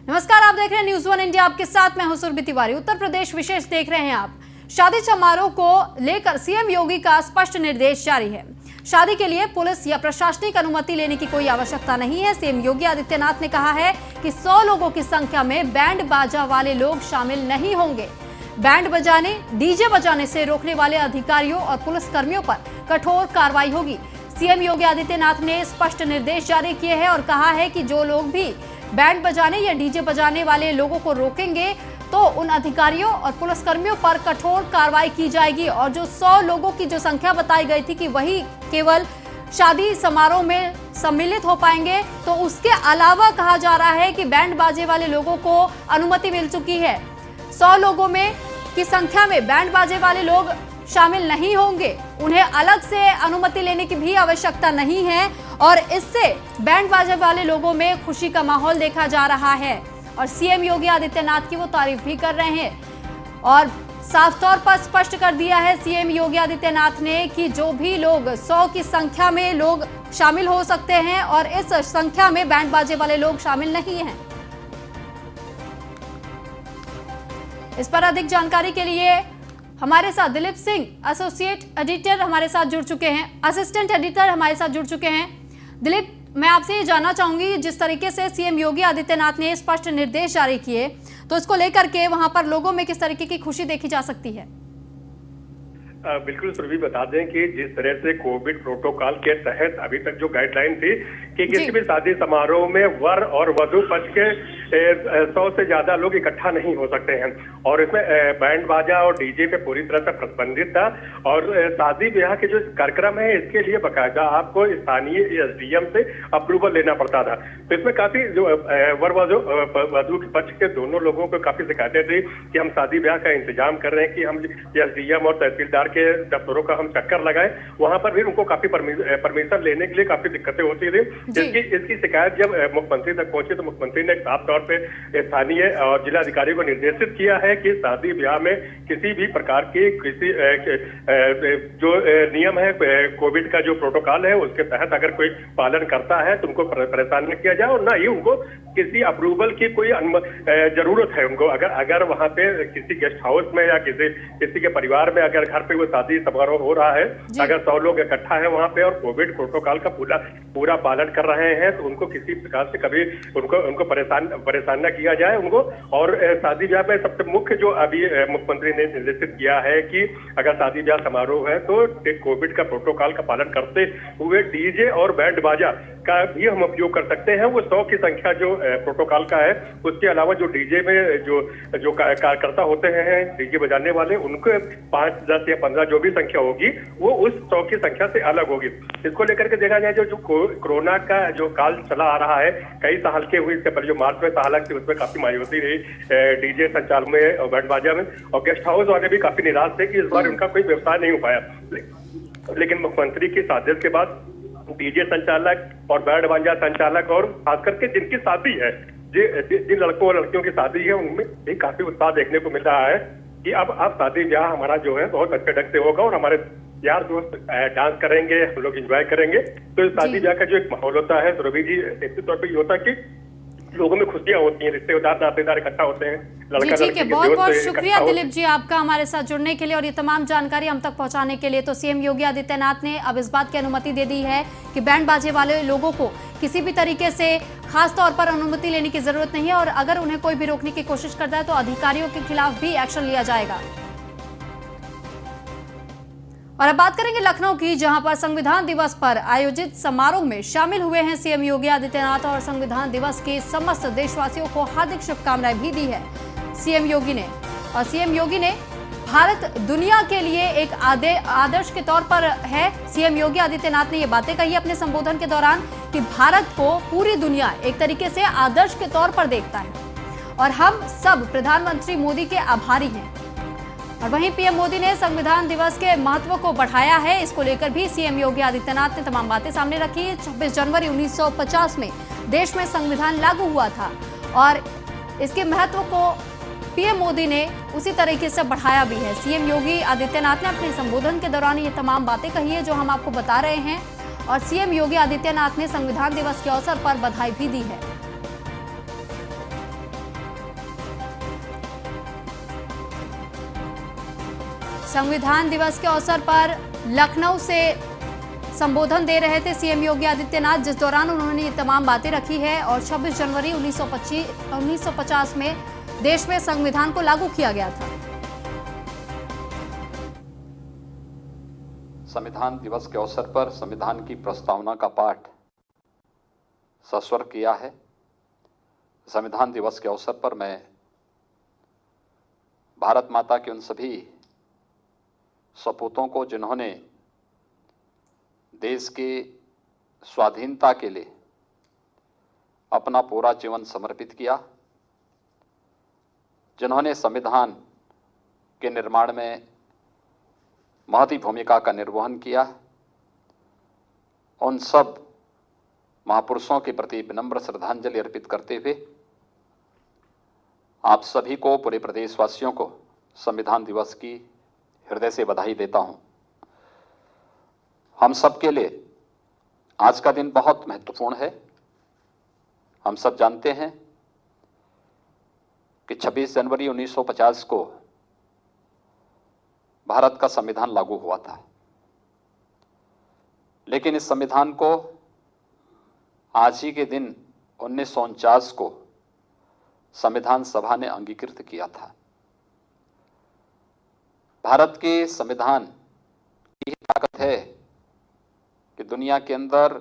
नमस्कार, आप देख रहे हैं न्यूज़ वन इंडिया। आपके साथ मैं हूं सुरभि तिवारी। उत्तर प्रदेश विशेष देख रहे हैं आप। शादी समारोह को लेकर सीएम योगी का स्पष्ट निर्देश जारी है। शादी के लिए पुलिस या प्रशासनिक अनुमति लेने की कोई आवश्यकता नहीं है। सीएम योगी आदित्यनाथ ने कहा है कि 100 लोगों की संख्या में बैंड बाजा वाले लोग शामिल नहीं होंगे। बैंड बजाने, डीजे बजाने से रोकने वाले अधिकारियों और पुलिसकर्मियों पर कठोर कार्रवाई होगी। सीएम योगी आदित्यनाथ ने स्पष्ट निर्देश जारी किए हैं और कहा है कि जो लोग भी बैंड बजाने या डीजे बजाने वाले लोगों को रोकेंगे तो उन अधिकारियों और पुलिसकर्मियों पर कठोर कार्रवाई की जाएगी। और जो 100 लोगों की जो संख्या बताई गई थी कि वही केवल शादी समारोह में सम्मिलित हो पाएंगे, तो उसके अलावा कहा जा रहा है कि बैंड बाजे वाले लोगों को अनुमति मिल चुकी है। 100 लोगों में की संख्या में बैंड बाजे वाले लोग शामिल नहीं होंगे। उन्हें अलग से अनुमति लेने की भी आवश्यकता नहीं है और इससे बैंड बाजे वाले लोगों में खुशी का माहौल देखा जा रहा है। और सीएम योगी आदित्यनाथ की वो तारीफ भी कर रहे हैं और साफ तौर पर स्पष्ट कर दिया है सीएम योगी आदित्यनाथ ने कि जो भी लोग 100 की संख्या में लोग शामिल हो सकते हैं और इस संख्या में बैंड बाजे वाले लोग शामिल नहीं हैं। इस पर अधिक जानकारी के लिए हमारे साथ दिलीप सिंह, एसोसिएट एडिटर हमारे साथ जुड़ चुके हैं, असिस्टेंट एडिटर हमारे साथ जुड़ चुके हैं। दिलीप, मैं आपसे ये जानना चाहूंगी, जिस तरीके से सीएम योगी आदित्यनाथ ने स्पष्ट निर्देश जारी किए, तो इसको लेकर के वहां पर लोगों में किस तरीके की खुशी देखी जा सकती है? बिल्कुल सुरभि, बता दें कि जिस तरह से कोविड प्रोटोकॉल के तहत अभी तक जो गाइडलाइन थी कि किसी भी शादी समारोह में वर और वधु पक्ष के 100 से ज्यादा लोग इकट्ठा नहीं हो सकते हैं और इसमें बैंड बाजा और डीजे पे पूरी तरह से प्रतिबंधित था। और शादी ब्याह के जो कार्यक्रम है इसके लिए बाकायदा आपको स्थानीय एसडीएम से अप्रूवल लेना पड़ता था। तो इसमें काफी जो वर वधु के पक्ष के दोनों लोगों को काफी शिकायतें थी कि हम शादी ब्याह का इंतजाम कर रहे हैं कि हम एसडीएम और तहसीलदार के दफ्तरों का हम चक्कर लगाए, वहां पर भी उनको काफी परमिशन लेने के लिए काफी दिक्कतें होती थी। इसकी शिकायत जब मुख्यमंत्री तक पहुंची तो मुख्यमंत्री ने साफ तौर पे स्थानीय और जिला अधिकारी को निर्देशित किया है कि शादी ब्याह में किसी भी प्रकार की किसी जो नियम है कोविड का जो प्रोटोकॉल है उसके तहत अगर कोई पालन करता है तो उनको परेशान न किया जाए और ना ही उनको किसी अप्रूवल की कोई जरूरत है। उनको अगर वहां पे किसी गेस्ट हाउस में या किसी के परिवार में अगर घर पे वो शादी समारोह हो रहा है, अगर 100 लोग इकट्ठा है वहां पे और कोविड प्रोटोकॉल का पूरा पालन कर रहे हैं तो उनको किसी प्रकार से कभी उनको परेशान न किया जाए उनको। और शादी ब्याह में सबसे मुख्य जो अभी मुख्यमंत्री ने निर्देशित किया है कि अगर शादी ब्याह समारोह है तो कोविड का प्रोटोकॉल का पालन करते हुए डीजे और बैंड बाजा का भी हम उपयोग कर सकते हैं। वो 100 की संख्या जो प्रोटोकॉल का है, उसके अलावा जो डीजे में जो कार्यकर्ता होते हैं डीजे बजाने वाले, उनको 5, 10 या 15 जो भी संख्या होगी वो उस 100 की संख्या से अलग होगी। इसको लेकर के देखा जाए जो कोरोना का जो काल चला आ रहा है, कई साल के हुए, इसके पहले जो मार्च में हालांकि उसमें काफी मायूसी रही डीजे संचालन में और बैंड बाजा में, और गेस्ट हाउस वाले भी काफी निराश थे कि इस बार उनका कोई व्यवसाय नहीं हो पाया। लेकिन मुख्यमंत्री की साजिश के बाद डीजे संचालक और बैंड बाजा संचालक और खास करके जिनकी शादी है, जिन लड़कों और लड़कियों की शादी है, उनमें भी काफी उत्साह देखने को मिल रहा है कि अब शादी ब्याह हमारा जो है बहुत अच्छे ढंग से होगा और हमारे यार दोस्त डांस करेंगे, हम लोग एंजॉय करेंगे। तो शादी ब्याह का जो एक माहौल होता है सुरभि जी, निश्चित तौर पर ये होता है कि लोगों में खुशियां होती हैं, रिश्तेदार नातेदार इकट्ठा होते हैं, लड़का ठीक है। बहुत बहुत शुक्रिया दिलीप जी आपका हमारे साथ जुड़ने के लिए और ये तमाम जानकारी हम तक पहुंचाने के लिए। तो सीएम योगी आदित्यनाथ ने अब इस बात की अनुमति दे दी है कि बैंड बाजे वाले लोगों को किसी भी तरीके से खास तौर पर अनुमति लेने की जरूरत नहीं है और अगर उन्हें कोई भी रोकने की कोशिश करता है तो अधिकारियों के खिलाफ भी एक्शन लिया जाएगा। और अब बात करेंगे लखनऊ की, जहां पर संविधान दिवस पर आयोजित समारोह में शामिल हुए हैं सीएम योगी आदित्यनाथ और संविधान दिवस के समस्त देशवासियों को हार्दिक शुभकामनाएं भी दी है सीएम योगी ने। भारत दुनिया के लिए एक आदर्श के तौर पर है। सीएम योगी आदित्यनाथ ने ये बातें कही अपने संबोधन के दौरान कि भारत को पूरी दुनिया एक तरीके से आदर्श के तौर पर देखता है और हम सब प्रधानमंत्री मोदी के आभारी हैं। और वहीं पीएम मोदी ने संविधान दिवस के महत्व को बढ़ाया है। इसको लेकर भी सीएम योगी आदित्यनाथ ने तमाम बातें सामने रखी। 26 जनवरी 1950 में देश में संविधान लागू हुआ था और इसके महत्व को पीएम मोदी ने उसी तरीके से बढ़ाया भी है। सीएम योगी आदित्यनाथ ने अपने संबोधन के दौरान ये तमाम बातें कही है जो हम आपको बता रहे हैं और सीएम योगी आदित्यनाथ ने संविधान दिवस के अवसर पर बधाई भी दी है। संविधान दिवस के अवसर पर लखनऊ से संबोधन दे रहे थे सीएम योगी आदित्यनाथ, जिस दौरान उन्होंने ये तमाम बातें रखी है। और 26 जनवरी 1950 में देश में संविधान को लागू किया गया था। संविधान दिवस के अवसर पर संविधान की प्रस्तावना का पाठ सस्वर किया है। संविधान दिवस के अवसर पर मैं भारत माता के उन सभी सपूतों को जिन्होंने देश की स्वाधीनता के लिए अपना पूरा जीवन समर्पित किया, जिन्होंने संविधान के निर्माण में महती भूमिका का निर्वहन किया, उन सब महापुरुषों के प्रति विनम्र श्रद्धांजलि अर्पित करते हुए आप सभी को, पूरे प्रदेशवासियों को संविधान दिवस की हृदय से बधाई देता हूं। हम सब के लिए आज का दिन बहुत महत्वपूर्ण है। हम सब जानते हैं कि 26 जनवरी 1950 को भारत का संविधान लागू हुआ था, लेकिन इस संविधान को आज ही के दिन 1949 को संविधान सभा ने अंगीकृत किया था। भारत के संविधान की ताकत है कि दुनिया के अंदर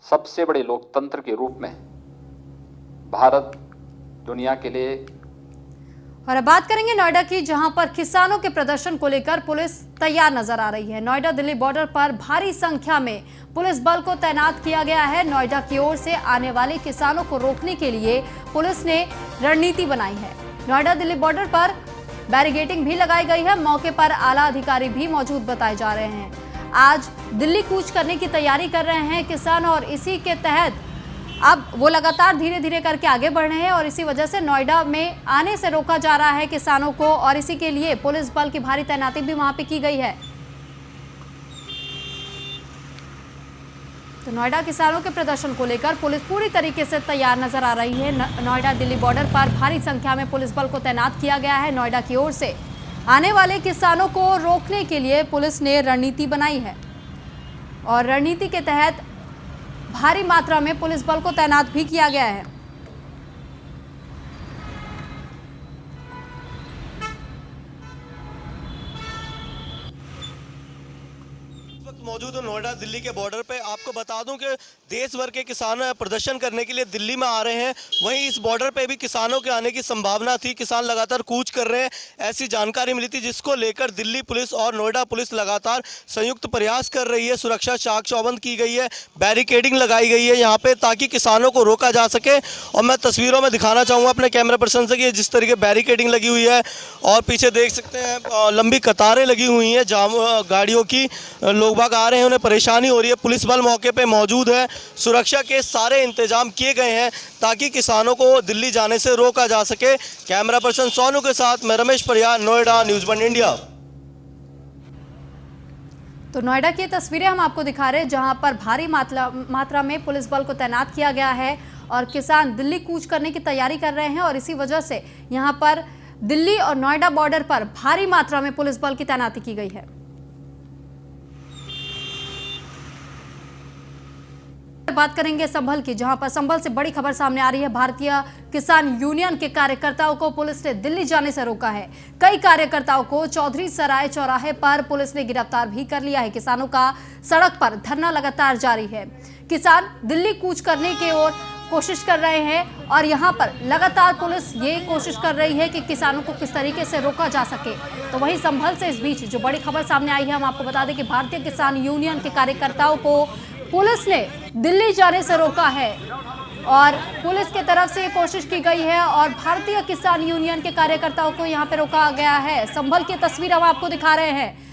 सबसे बड़े लोकतंत्र के रूप में भारत दुनिया के लिए। और अब बात करेंगे नोएडा की, जहां पर किसानों के प्रदर्शन को लेकर पुलिस तैयार नजर आ रही है। नोएडा दिल्ली बॉर्डर पर भारी संख्या में पुलिस बल को तैनात किया गया है। नोएडा की ओर से आने वाले किसानों को रोकने के लिए पुलिस ने रणनीति बनाई है। नोएडा दिल्ली बॉर्डर पर बैरिकेडिंग भी लगाई गई है। मौके पर आला अधिकारी भी मौजूद बताए जा रहे हैं। आज दिल्ली कूच करने की तैयारी कर रहे हैं किसान, और इसी के तहत अब वो लगातार धीरे धीरे करके आगे बढ़ रहे हैं और इसी वजह से नोएडा में आने से रोका जा रहा है किसानों को, और इसी के लिए पुलिस बल की भारी तैनाती भी वहां पे की गई है। तो नोएडा किसानों के प्रदर्शन को लेकर पुलिस पूरी तरीके से तैयार नजर आ रही है। नोएडा दिल्ली बॉर्डर पर भारी संख्या में पुलिस बल को तैनात किया गया है। नोएडा की ओर से आने वाले किसानों को रोकने के लिए पुलिस ने रणनीति बनाई है, और रणनीति के तहत भारी मात्रा में पुलिस बल को तैनात भी किया गया है। मौजूद हूं नोएडा दिल्ली के बॉर्डर पे। आपको बता दूं कि देश भर के किसान प्रदर्शन करने के लिए दिल्ली में आ रहे हैं। वहीं इस बॉर्डर पे भी किसानों के आने की संभावना थी। किसान लगातार कूच कर रहे हैं, ऐसी जानकारी मिली थी, जिसको लेकर दिल्ली पुलिस और नोएडा पुलिस लगातार संयुक्त प्रयास कर रही है। सुरक्षा चाक चौबंद की गई है, बैरिकेडिंग लगाई गई है यहाँ पे, ताकि किसानों को रोका जा सके। और मैं तस्वीरों में दिखाना चाहूँगा अपने कैमरा पर्सन से कि जिस तरीके बैरिकेडिंग लगी हुई है, और पीछे देख सकते हैं लंबी कतारें लगी हुई हैं गाड़ियों की। लोग बाग आ रहे हैं, उन्हें परेशानी हो रही है। पुलिस बल मौके पे मौजूद है, सुरक्षा के सारे इंतजाम किए गए हैं ताकि किसानों को दिल्ली जाने से रोका जा सके। कैमरा पर्सन सोनू के साथ मैं रमेश परियार, नोएडा, न्यूज़ 1 इंडिया। तो नोएडा की तस्वीरें हम आपको दिखा रहे हैं, जहां पर भारी मात्रा में पुलिस बल को तैनात किया गया है और किसान दिल्ली कूच करने की तैयारी कर रहे हैं, और इसी वजह से यहां पर दिल्ली और नोएडा बॉर्डर पर भारी मात्रा में पुलिस बल की तैनाती की गई है। बात करेंगे संभल की, जहां पर संभल से बड़ी खबर सामने आ रही है। भारतीय किसान यूनियन के कार्यकर्ताओं को पुलिस ने दिल्ली जाने से रोका है। कई कार्यकर्ताओं को चौधरी सराय चौराहे पर पुलिस ने गिरफ्तार भी कर लिया है। किसानों का सड़क पर धरना लगातार जारी है। किसान दिल्ली कूच करने की ओर कोशिश कर रहे हैं, और यहां पर लगातार पुलिस ये कोशिश कर रही है कि किसानों को किस तरीके से रोका जा सके। तो वहीं संभल से इस बीच जो बड़ी खबर सामने आई है, हम आपको बता दें कि भारतीय किसान यूनियन के कार्यकर्ताओं को पुलिस ने दिल्ली जाने से रोका है, और पुलिस की तरफ से कोशिश की गई है, और भारतीय किसान यूनियन के कार्यकर्ताओं को यहां पे रोका गया है। संभल की तस्वीर हम आपको दिखा रहे हैं।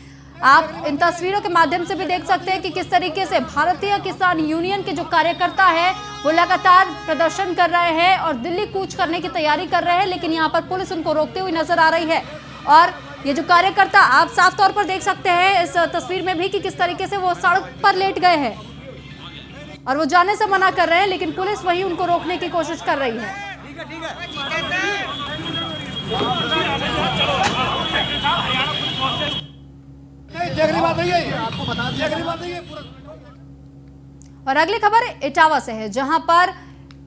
आप इन तस्वीरों के माध्यम से भी देख सकते हैं कि किस तरीके से भारतीय किसान यूनियन के जो कार्यकर्ता है वो लगातार प्रदर्शन कर रहे हैं और दिल्ली कूच करने की तैयारी कर रहे हैं, लेकिन यहाँ पर पुलिस उनको रोकते हुए नजर आ रही है। और ये जो कार्यकर्ता आप साफ तौर पर देख सकते हैं इस तस्वीर में भी कि किस तरीके से वो सड़क पर लेट गए हैं और वो जाने से मना कर रहे हैं, लेकिन पुलिस वही उनको रोकने की कोशिश कर रही है। अगली बात नहीं है, आपको बता दिया, अगली बात नहीं है पूरा। और अगली खबर इटावा से है, जहां पर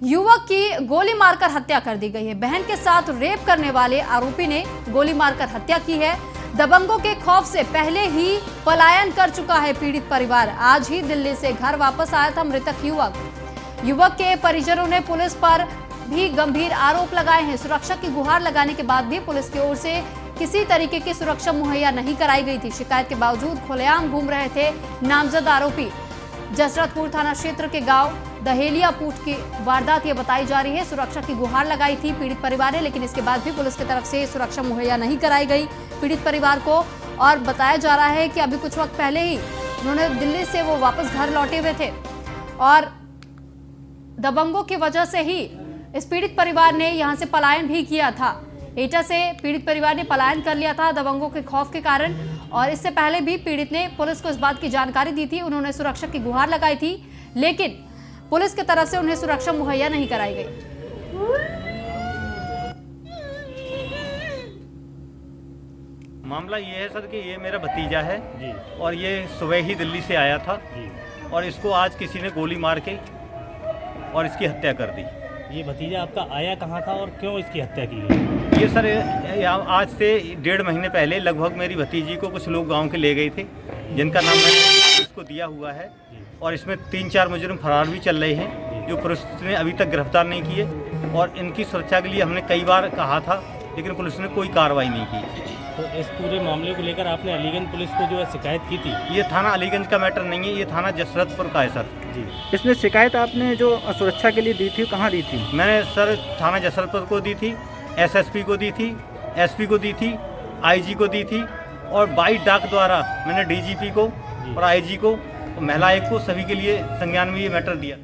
युवक की गोली मारकर हत्या कर दी गई है। बहन के साथ रेप करने वाले आरोपी ने गोली मारकर हत्या की है। दबंगों के खौफ से पहले ही पलायन कर चुका है पीड़ित परिवार। आज ही दिल्ली से घर वापस आया था मृतक युवक के परिजनों ने पुलिस पर भी गंभीर आरोप लगाए हैं। सुरक्षा की गुहार लगाने के बाद भी पुलिस की ओर से किसी तरीके की सुरक्षा मुहैया नहीं कराई गई थी। शिकायत के बावजूद खुलेआम घूम रहे थे नामजद आरोपी। जसरतपुर थाना क्षेत्र के गांव दहेलिया पूट की वारदात ये बताई जा रही है। सुरक्षा की गुहार लगाई थी पीड़ित परिवार ने, लेकिन इसके बाद भी पुलिस की तरफ से सुरक्षा मुहैया नहीं कराई गई पीड़ित परिवार को। और बताया जा रहा है कि अभी कुछ वक्त पहले ही उन्होंने दिल्ली से वो वापस घर लौटे हुए थे और दबंगों की वजह से ही इस पीड़ित परिवार ने यहां से पलायन भी किया था। एटा से पीड़ित परिवार ने पलायन कर लिया था दबंगों के खौफ के कारण। और इससे पहले भी पीड़ित ने पुलिस को इस बात की जानकारी दी थी, उन्होंने सुरक्षा की गुहार लगाई थी, लेकिन पुलिस की तरफ से उन्हें सुरक्षा मुहैया नहीं कराई गई। मामला ये है सर कि ये मेरा भतीजा है जी, और ये सुबह ही दिल्ली से आया था जी, और इसको आज किसी ने गोली मार के और इसकी हत्या कर दी। ये भतीजा आपका आया कहाँ था और क्यों इसकी हत्या की गई? ये सर आज से 1.5 महीने पहले लगभग मेरी भतीजी को कुछ लोग गांव के ले गए थे, जिनका नाम मैंने इसको दिया हुआ है, और इसमें 3-4 मुजरिम फरार भी चल रहे हैं जो पुलिस ने अभी तक गिरफ्तार नहीं किए। और इनकी सुरक्षा के लिए हमने कई बार कहा था, लेकिन पुलिस ने कोई कार्रवाई नहीं की। तो इस पूरे मामले को लेकर आपने अलीगंज पुलिस को जो है शिकायत की थी? ये थाना अलीगंज का मैटर नहीं है, ये थाना जसरतपुर का है सर जी। इसमें शिकायत आपने जो सुरक्षा के लिए दी थी कहाँ दी थी? मैंने सर थाना जसरतपुर को दी थी, एसएसपी को दी थी, एसपी को दी थी, आईजी को दी थी, और बाई डाक द्वारा मैंने डीजीपी को और आईजी को, महिला आयोग को, सभी के लिए संज्ञान में ये मैटर दिया।